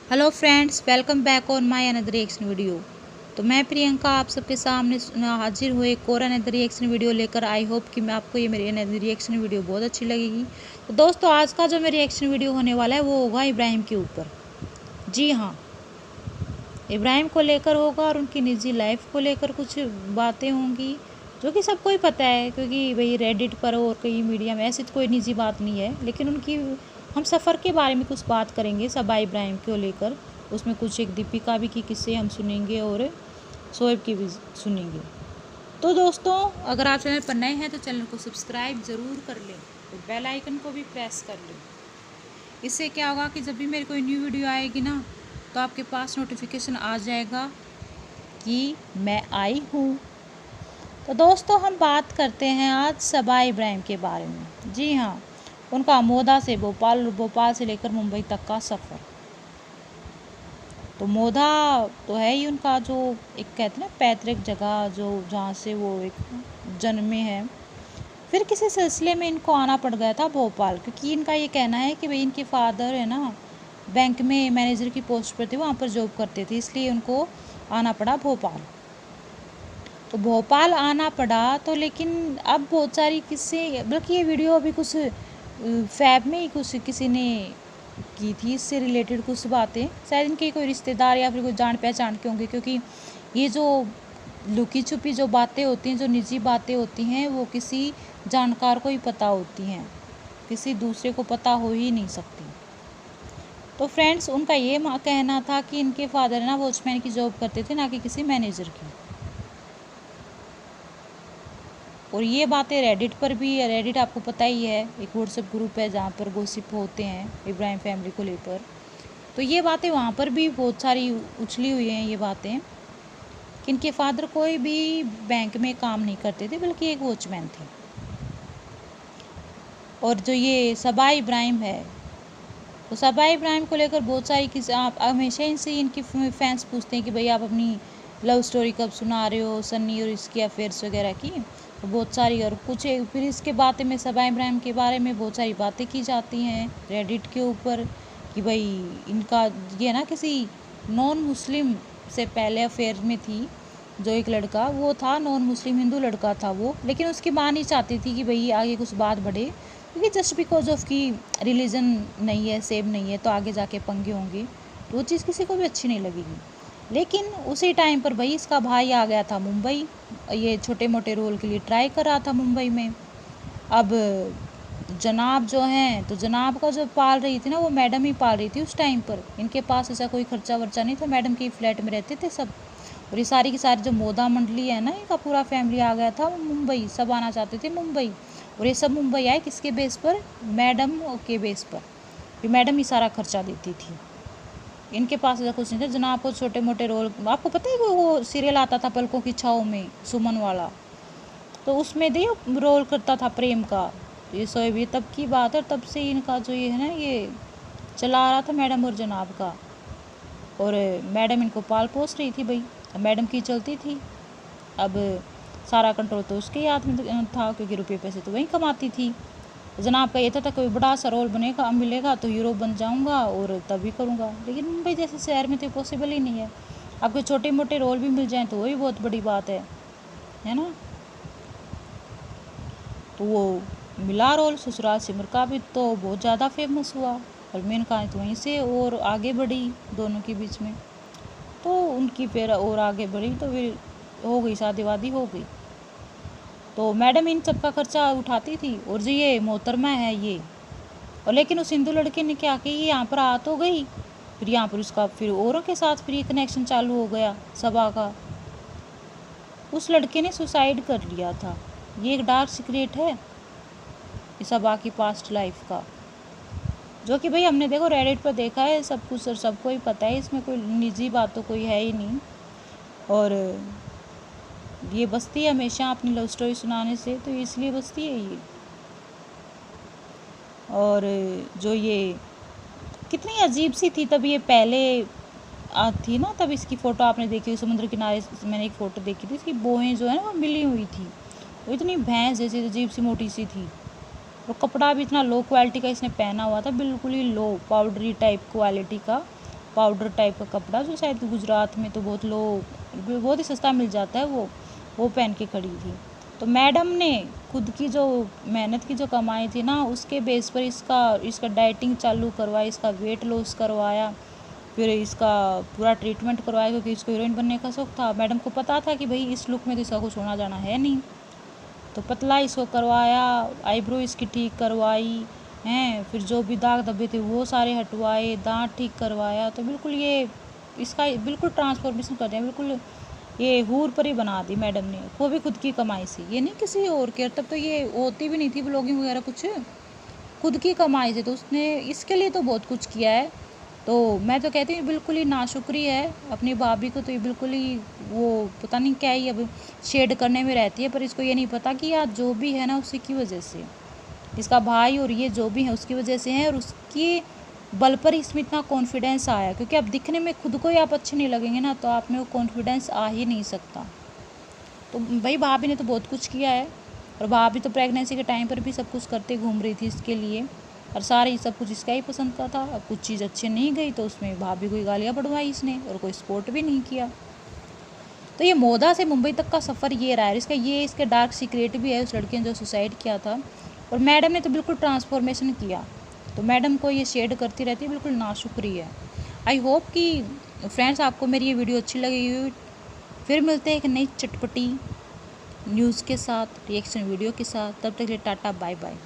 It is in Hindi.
Hello friends, welcome back on my another reaction video. तो मैं प्रियंका आप सबके सामने हाजिर हुए एक और अनदर रिएक्शन वीडियो लेकर। आई होप कि मैं आपको ये मेरी अनदर रिएक्शन वीडियो बहुत अच्छी लगेगी। तो दोस्तों, आज का जो मेरा रिएक्शन वीडियो होने वाला है वो होगा इब्राहिम के ऊपर। जी हाँ, इब्राहिम को लेकर होगा और उनकी निजी लाइफ को लेकर कुछ बातें होंगी जो कि सबको ही पता है, क्योंकि भाई रेडिट पर और कई मीडिया में ऐसी तो कोई निजी बात नहीं है। लेकिन उनकी हम सफ़र के बारे में कुछ बात करेंगे सबा इब्राहिम को लेकर। उसमें कुछ एक दीपिका भी की किस्से हम सुनेंगे और शोएब की भी सुनेंगे। तो दोस्तों, अगर आप चैनल पर नए हैं तो चैनल को सब्सक्राइब ज़रूर कर लें और बेल आइकन को भी प्रेस कर लें। इससे क्या होगा कि जब भी मेरी कोई न्यू वीडियो आएगी ना, तो आपके पास नोटिफिकेशन आ जाएगा कि मैं आई हूँ। तो दोस्तों, हम बात करते हैं आज सबा इब्राहिम के बारे में। जी हाँ, उनका मोदा से भोपाल और भोपाल से लेकर मुंबई तक का सफ़र। तो मोदा तो है ही उनका जो एक कहते हैं ना पैतृक जगह, जो जहाँ से वो एक जन्मे हैं। फिर किसी सिलसिले में इनको आना पड़ गया था भोपाल, क्योंकि इनका ये कहना है कि भाई इनके फादर है ना बैंक में मैनेजर की पोस्ट पर थे, वहाँ पर जॉब करते थे, इसलिए उनको आना पड़ा भोपाल। तो भोपाल आना पड़ा तो लेकिन अब बहुत सारी किस्से, बल्कि ये वीडियो अभी कुछ फैब में ही कुछ किसी ने की थी, इससे रिलेटेड कुछ बातें, शायद इनके कोई रिश्तेदार या फिर कोई जान पहचान के होंगे। क्योंकि ये जो लुकी छुपी जो बातें होती हैं, जो निजी बातें होती हैं, वो किसी जानकार को ही पता होती हैं, किसी दूसरे को पता हो ही नहीं सकती। तो फ्रेंड्स, उनका ये कहना था कि इनके फादर ना वॉचमैन की जॉब करते थे, ना कि किसी मैनेजर की। और ये बातें रेडिट पर भी है। रेडिट आपको पता ही है, एक व्हाट्सएप ग्रुप है जहाँ पर गॉसिप होते हैं इब्राहिम फैमिली को लेकर। तो ये बातें वहाँ पर भी बहुत सारी उछली हुई हैं, ये बातें कि इनके फादर कोई भी बैंक में काम नहीं करते थे, बल्कि एक वॉचमैन थे। और जो ये सबा इब्राहिम है, तो सबा इब्राहिम को लेकर बहुत सारी किसी आप हमेशा इनसे इनकी फैंस पूछते हैं कि भाई आप अपनी लव स्टोरी कब सुना रहे हो, सन्नी और इसकी अफेयर्स वगैरह की। तो बहुत सारी और कुछ फिर इसके बातें में सबा इब्राहिम के बारे में बहुत सारी बातें की जाती हैं रेडिट के ऊपर कि भाई इनका ये ना किसी नॉन मुस्लिम से पहले अफेयर में थी। जो एक लड़का वो था नॉन मुस्लिम हिंदू लड़का था वो, लेकिन उसकी माँ नहीं चाहती थी कि भाई आगे कुछ बात बढ़े, क्योंकि जस्ट बिकॉज ऑफ की रिलीजन नहीं है, सेम नहीं है, तो आगे जाके पंगे होंगे। तो वो चीज़ किसी को भी अच्छी नहीं लगेगी। लेकिन उसी टाइम पर भाई इसका भाई आ गया था मुंबई, ये छोटे मोटे रोल के लिए ट्राई कर रहा था मुंबई में। अब जनाब जो हैं, तो जनाब का जो पाल रही थी ना, वो मैडम ही पाल रही थी उस टाइम पर। इनके पास ऐसा कोई खर्चा वर्चा नहीं था, मैडम के फ्लैट में रहते थे सब। और ये सारी की सारी जो मोदा मंडली है ना, इनका पूरा फैमिली आ गया था मुंबई, सब आना चाहते थे मुंबई। और ये सब मुंबई आए किसके बेस पर? मैडम के बेस पर। ये मैडम ही सारा खर्चा देती थी, इनके पास ऐसा कुछ नहीं था। जनाब को छोटे मोटे रोल, आपको पता है वो सीरियल आता था पलकों की छाँव में, सुमन वाला, तो उसमें दे रोल करता था प्रेम का। ये शोएब, ये तब की बात है, तब से इनका जो ये है ना, ये चला आ रहा था मैडम और जनाब का। और मैडम इनको पाल पोस रही थी भाई, मैडम की चलती थी। अब सारा कंट्रोल तो उसके हाथ में था, क्योंकि रुपये पैसे तो वहीं कमाती थी। जनाब का ये था कोई बड़ा सा रोल बनेगा, मिलेगा तो हीरो बन जाऊंगा और तभी करूंगा। लेकिन मुंबई जैसे शहर में तो पॉसिबल ही नहीं है। आपके छोटे मोटे रोल भी मिल जाएं तो वही बहुत बड़ी बात है ना। तो वो मिला रोल, ससुराल सिमर का भी तो बहुत ज़्यादा फेमस हुआ, और मेन कहानी तो वहीं से और आगे बढ़ी दोनों के बीच में। तो उनकी फिर और आगे बढ़ी, तो फिर हो गई शादी वादी हो गई। तो मैडम इन सब का खर्चा उठाती थी। और जो ये मोहतरमा है ये, और लेकिन उस हिंदू लड़के ने क्या कि ये यहाँ पर आ तो गई, फिर यहाँ पर उसका फिर औरों के साथ फिर ये कनेक्शन चालू हो गया सबा का। उस लड़के ने सुसाइड कर लिया था। ये एक डार्क सीक्रेट है इस सबा की पास्ट लाइफ का, जो कि भाई हमने देखो रेडिट पर देखा है सब कुछ, और सबको ही पता है, इसमें कोई निजी बात तो कोई है ही नहीं। और ये बचती है हमेशा अपनी लव स्टोरी सुनाने से, तो इसलिए बचती है ये। और जो ये कितनी अजीब सी थी तब, ये पहले थी ना तब, इसकी फ़ोटो आपने देखी हुई समुद्र किनारे, मैंने एक फ़ोटो देखी थी, इसकी बोहें जो है ना वो मिली हुई थी। वो इतनी भैंस जैसी अजीब सी मोटी सी थी, और कपड़ा भी इतना लो क्वालिटी का इसने पहना हुआ था, बिल्कुल ही लो पाउडरी टाइप क्वालिटी का पाउडर टाइप का कपड़ा, जो शायद गुजरात में तो बहुत ही सस्ता मिल जाता है, वो पहन के खड़ी थी। तो मैडम ने खुद की जो मेहनत की जो कमाई थी ना, उसके बेस पर इसका डाइटिंग चालू करवाई, इसका वेट लॉस करवाया, फिर इसका पूरा ट्रीटमेंट करवाया, क्योंकि इसको हीरोइन बनने का शौक था। मैडम को पता था कि भाई इस लुक में तो इसका कुछ होना जाना है नहीं, तो पतला इसको करवाया, आईब्रो इसकी ठीक करवाई हैं, फिर जो भी दाग धब्बे थे वो सारे हटवाए, दांत ठीक करवाया। तो बिल्कुल ये इसका बिल्कुल ट्रांसफॉर्मेशन कर दिया, बिल्कुल ये हूर पर ही बना दी मैडम ने, वो भी खुद की कमाई से, ये नहीं किसी और के। तब तो ये होती भी नहीं थी ब्लॉगिंग वगैरह कुछ, खुद की कमाई से। तो उसने इसके लिए तो बहुत कुछ किया है। तो मैं तो कहती हूँ बिल्कुल ही नाशुक्री है अपनी भाभी को, तो ये बिल्कुल ही वो पता नहीं क्या ही अब शेड करने में रहती है, पर इसको ये नहीं पता कि यार जो भी है ना उसी की वजह से, इसका भाई और ये जो भी है उसकी वजह से है, और उसकी बल पर इसमें इतना कॉन्फिडेंस आया। क्योंकि अब दिखने में खुद को ही आप अच्छे नहीं लगेंगे ना, तो आप में वो कॉन्फिडेंस आ ही नहीं सकता। तो भाई भाभी ने तो बहुत कुछ किया है, और भाभी तो प्रेगनेंसी के टाइम पर भी सब कुछ करते घूम रही थी इसके लिए, और सारे सब कुछ इसका ही पसंद का था। अब कुछ चीज़ अच्छी नहीं गई तो उसमें भाभी को ही गालियाँ पड़वाई इसने, और कोई सपोर्ट भी नहीं किया। तो ये मोदा से मुंबई तक का सफ़र ये रहा है इसके डार्क सीक्रेट भी है उस लड़के ने जो सुसाइड किया था। और मैडम ने तो बिल्कुल ट्रांसफॉर्मेशन किया, तो मैडम को ये शेड करती रहती है, बिल्कुल नाशुक्री है। आई होप कि फ्रेंड्स आपको मेरी ये वीडियो अच्छी लगी। फिर मिलते हैं एक नई चटपटी न्यूज़ के साथ, रिएक्शन वीडियो के साथ। तब तक के लिए टाटा बाय बाय।